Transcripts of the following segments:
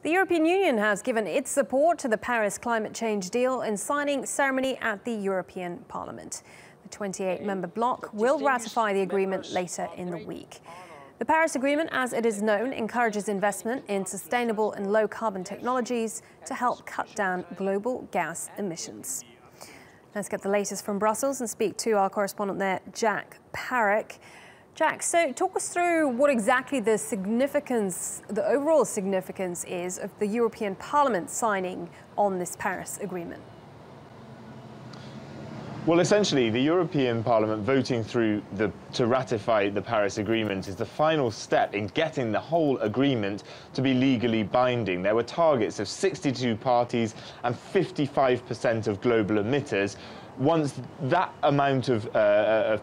The European Union has given its support to the Paris climate change deal in signing ceremony at the European Parliament. The 28-member bloc will ratify the agreement later in the week. The Paris Agreement, as it is known, encourages investment in sustainable and low-carbon technologies to help cut down global gas emissions. Let's get the latest from Brussels and speak to our correspondent there, Jack Parrock. Jack, so talk us through what exactly the overall significance is of the European Parliament signing on this Paris Agreement. Well, essentially, the European Parliament voting to ratify the Paris Agreement is the final step in getting the whole agreement to be legally binding. There were targets of 62 parties and 55% of global emitters. Once that amount of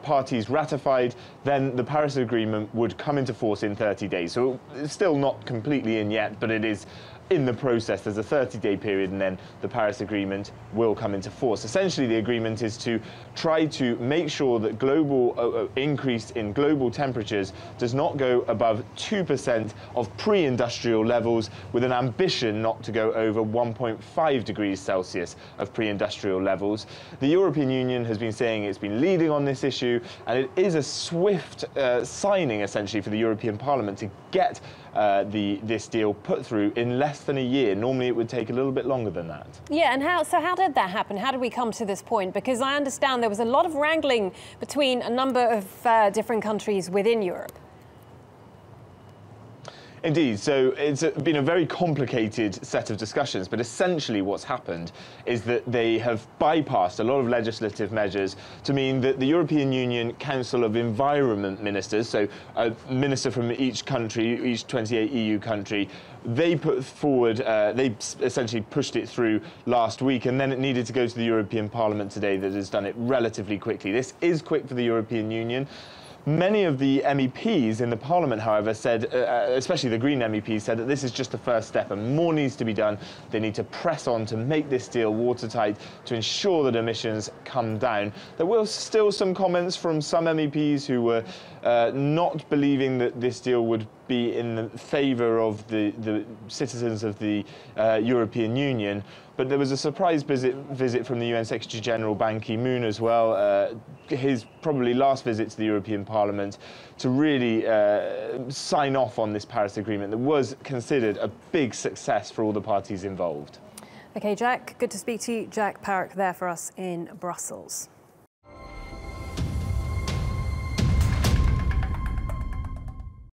parties ratified, then the Paris Agreement would come into force in 30 days. So it's still not completely in yet, but it is in the process. There's a 30-day period, and then the Paris Agreement will come into force. Essentially, the agreement is to try to make sure that global increase in global temperatures does not go above 2% of pre-industrial levels, with an ambition not to go over 1.5 degrees Celsius of pre-industrial levels. The European Union has been saying it's been leading on this issue, and it is a swift signing, essentially, for the European Parliament to get this deal put through in less than a year. Normally it would take a little bit longer than that. Yeah, and how did that happen? How did we come to this point? Because I understand there was a lot of wrangling between a number of different countries within Europe. Indeed, so it's been a very complicated set of discussions, but essentially what's happened is that they have bypassed a lot of legislative measures to mean that the European Union Council of Environment Ministers, so a minister from each country, each 28 EU country, they put forward, they essentially pushed it through last week, and then it needed to go to the European Parliament today, that has done it relatively quickly. This is quick for the European Union. Many of the MEPs in the Parliament, however, said, especially the Green MEPs, said that this is just the first step and more needs to be done. They need to press on to make this deal watertight to ensure that emissions come down. There were still some comments from some MEPs who were not believing that this deal would be in favour of the citizens of the European Union. But there was a surprise visit from the UN Secretary-General Ban Ki-moon as well, his probably last visit to the European Parliament, to really sign off on this Paris Agreement that was considered a big success for all the parties involved. OK, Jack, good to speak to you. Jack Parrock there for us in Brussels.